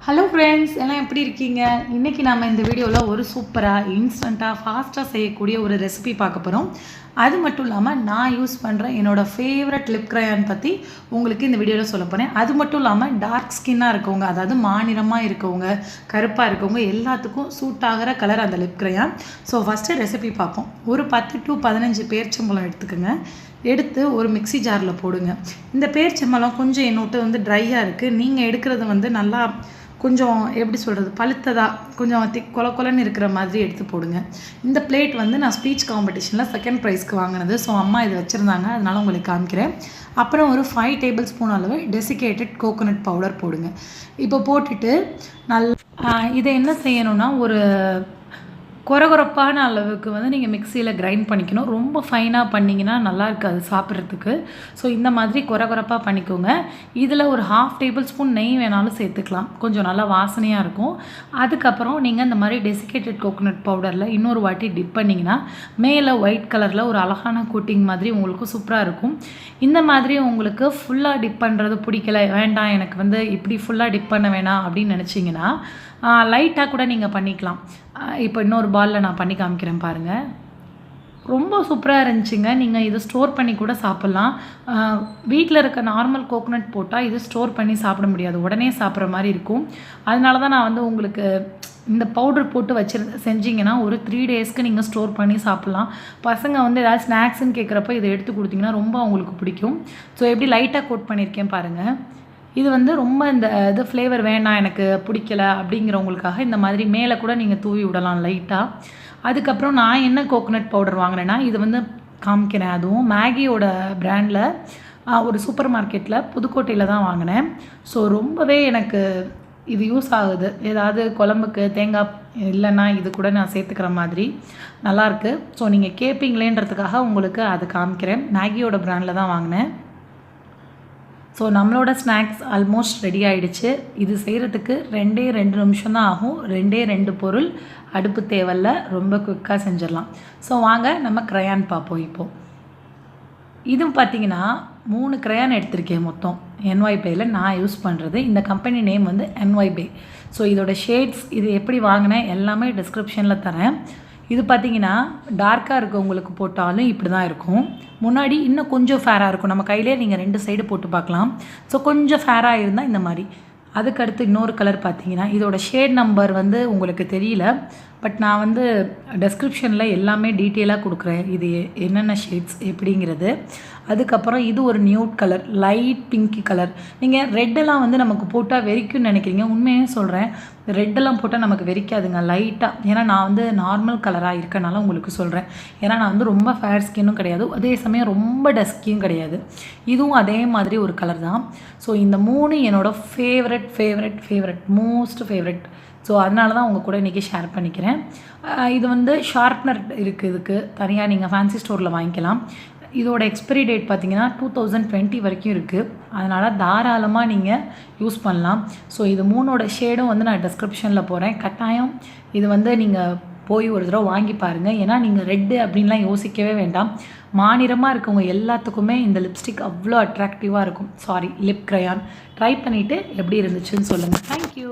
Hello friends, எல்லாம் எப்படி இருக்கீங்க? இன்றைக்கி நம்ம இந்த வீடியோவில் ஒரு சூப்பராக இன்ஸ்டண்ட்டாக ஃபாஸ்ட்டாக செய்யக்கூடிய ஒரு ரெசிபி பார்க்க போகிறோம். அது மட்டும் இல்லாமல் நான் யூஸ் பண்ணுற என்னோடய ஃபேவரட் லிப் க்ரையான் பற்றி உங்களுக்கு இந்த வீடியோவில் சொல்ல போகிறேன். அது மட்டும் இல்லாமல் டார்க் ஸ்கின்னாக இருக்கவங்க, அதாவது மாநிறமாக இருக்கவங்க, கருப்பாக இருக்கவங்க எல்லாத்துக்கும் சூட் ஆகிற கலர் அந்த lip crayon. So first recipe பார்ப்போம். ஒரு 10 to 15 பேரிச்சம்பழம் எடுத்துக்கோங்க. எடுத்து ஒரு மிக்ஸி ஜாரில் போடுங்க. இந்த பேரிச்சம்பழம் கொஞ்சம் என்னோட்டு ட்ரையாக இருக்குது. நீங்கள் எடுக்கிறது நல்லா கொஞ்சம் எப்படி சொல்கிறது, பழுத்ததாக கொஞ்சம் கொல கொலன்னு இருக்கிற மாதிரி எடுத்து போடுங்க. இந்த பிளேட் நான் ஸ்பீச் காம்படிஷனில் செகண்ட் ப்ரைஸ்க்கு வாங்கினது. ஸோ அம்மா இது வச்சுருந்தாங்க, அதனால் உங்களுக்கு காமிக்கிறேன். அப்புறம் ஒரு 5 டேபிள் ஸ்பூன் அளவு டெசிகேட்டட் கோகோனட் பவுடர் போடுங்க. இப்போ போட்டுட்டு இதை என்ன செய்யணும்னா, ஒரு கொரகொரப்பான அளவுக்கு நீங்கள் மிக்சியில் கிரைண்ட் பண்ணிக்கணும். ரொம்ப ஃபைனாக பண்ணிங்கன்னா நல்லா இருக்காது சாப்பிட்றதுக்கு. ஸோ இந்த மாதிரி கொரகொரப்பாக பண்ணிக்கோங்க. இதில் ஒரு 1/2 டேபிள் ஸ்பூன் நெய் வேணாலும் சேர்த்துக்கலாம், கொஞ்சம் நல்லா வாசனையாக இருக்கும். அதுக்கப்புறம் நீங்கள் இந்த மாதிரி டெசிகேட்டட் கோகோனட் பவுடரில் இன்னொரு வாட்டி டிப் பண்ணிங்கன்னா மேலே ஒயிட் கலரில் ஒரு அழகான கோட்டிங் மாதிரி உங்களுக்கு சூப்பராக இருக்கும். இந்த மாதிரி உங்களுக்கு ஃபுல்லாக டிப் பண்ணுறது பிடிக்கல, வேண்டாம் எனக்கு இப்படி ஃபுல்லாக டிப் பண்ண வேணாம் அப்படின்னு நினச்சிங்கன்னா லைட்டாக கூட நீங்கள் பண்ணிக்கலாம். இப்போ இன்னொரு பாலில் நான் பண்ணி காமிக்கிறேன் பாருங்கள். ரொம்ப சூப்பராக இருந்துச்சுங்க. நீங்கள் இதை ஸ்டோர் பண்ணி கூட சாப்பிட்லாம். வீட்டில் இருக்க நார்மல் கோகோனட் போட்டால் இது ஸ்டோர் பண்ணி சாப்பிட முடியாது, உடனே சாப்பிட்ற மாதிரி இருக்கும். அதனால தான் நான் உங்களுக்கு இந்த பவுடர் போட்டு செஞ்சிங்கன்னா ஒரு 3 டேஸ்க்கு நீங்கள் ஸ்டோர் பண்ணி சாப்பிட்லாம். பசங்க ஏதாவது ஸ்நாக்ஸ்ன்னு கேட்குறப்ப இதை எடுத்து கொடுத்தீங்கன்னா ரொம்ப அவங்களுக்கு பிடிக்கும். ஸோ எப்படி லைட்டாக கோட் பண்ணியிருக்கேன் பாருங்கள். இது ரொம்ப இது ஃப்ளேவர் வேணாம், எனக்கு பிடிக்கல அப்படிங்கிறவங்களுக்காக இந்த மாதிரி மேலே கூட நீங்கள் தூவி விடலாம் லைட்டாக. அதுக்கப்புறம் நான் என்ன கோகோனட் பவுடர் வாங்கினேன்னா, இது காமிக்கிறேன். அதுவும் மேகியோட பிராண்டில் ஒரு சூப்பர் மார்க்கெட்டில் புதுக்கோட்டையில் தான் வாங்கினேன். ஸோ ரொம்பவே எனக்கு இது யூஸ் ஆகுது. ஏதாவது குழம்புக்கு தேங்காய் இல்லைன்னா இது கூட நான் சேர்த்துக்கிற மாதிரி நல்லாயிருக்கு. ஸோ நீங்கள் கேட்பீங்களேன்றதுக்காக உங்களுக்கு அதை காமிக்கிறேன். மேகியோட பிராண்டில் தான் வாங்கினேன். ஸோ நம்மளோட ஸ்நாக்ஸ் ஆல்மோஸ்ட் ரெடி ஆகிடுச்சு. இது செய்கிறதுக்கு 2 நிமிஷம் தான் ஆகும். 2 பொருள், அடுப்பு தேவையில்ல, ரொம்ப குயிக்காக செஞ்சிடலாம். ஸோ வாங்க நம்ம க்ரையான் பார்ப்போம். இப்போது இது பார்த்திங்கன்னா 3 க்ரையான் எடுத்திருக்கேன் மொத்தம். NY Bayயில் நான் யூஸ் பண்ணுறது. இந்த company name NY Bay. So இதோட ஷேட்ஸ், இது எப்படி வாங்கினேன் எல்லாமே டிஸ்கிரிப்ஷனில் தரேன். இது பார்த்திங்கன்னா டார்க்காக இருக்கவங்களுக்கு போட்டாலும் இப்படி தான் இருக்கும். முன்னாடி இன்னும் கொஞ்சம் ஃபேராக இருக்கும். நம்ம கையிலே நீங்கள் 2 சைடு போட்டு பார்க்கலாம். ஸோ கொஞ்சம் ஃபேராக இருந்தால் இந்த மாதிரி. அதுக்கடுத்து இன்னொரு கலர் பார்த்திங்கன்னா இதோட ஷேட் நம்பர் உங்களுக்கு தெரியல, பட் நான் டெஸ்கிரிப்ஷனில் எல்லாமே டீட்டெயிலாக கொடுக்குறேன், இது என்னென்ன ஷேட்ஸ் எப்படிங்கிறது. அதுக்கப்புறம் இது ஒரு nude colour, light pink colour. நீங்கள் ரெட்டெல்லாம் நமக்கு போட்டால் வெறிக்கும்னு நினைக்கிறீங்க. உண்மையே சொல்கிறேன், ரெட்டெல்லாம் போட்டால் நமக்கு வெறிக்காதுங்க, லைட்டாக. ஏன்னா நான் நார்மல் கலராக இருக்கனால உங்களுக்கு சொல்கிறேன். ஏன்னா நான் ரொம்ப ஃபேர் ஸ்கின்னும் கிடையாது, அதே சமயம் ரொம்ப டஸ்கியும் கிடையாது. இதுவும் அதே மாதிரி ஒரு கலர் தான். ஸோ இந்த 3 என்னோடய ஃபேவரட் மோஸ்ட் ஃபேவரட். ஸோ அதனால தான் உங்கள் கூட இன்றைக்கி ஷேர் பண்ணிக்கிறேன். இது ஷார்ப்னர் இருக்குது, இதுக்கு தனியாக நீங்கள் ஃபேன்சி ஸ்டோரில் வாங்கிக்கலாம். இதோட எக்ஸ்பைரி டேட் பார்த்திங்கன்னா 2020 வரைக்கும் இருக்குது. அதனால் தாராளமாக நீங்கள் யூஸ் பண்ணலாம். ஸோ இது 3ஓட ஷேடும் நான் டிஸ்கிரிப்ஷனில் போகிறேன். கட்டாயம் இது நீங்கள் போய் ஒரு தடவை வாங்கி பாருங்கள். ஏன்னா நீங்கள் ரெட்டு அப்படின்லாம் யோசிக்கவே வேண்டாம். மாநிறமாக இருக்கவங்க எல்லாத்துக்குமே இந்த லிப்ஸ்டிக் அவ்வளோ அட்ராக்டிவாக இருக்கும். லிப் க்ரையான் ட்ரை பண்ணிவிட்டு எப்படி இருந்துச்சுன்னு சொல்லுங்கள். தேங்க்யூ.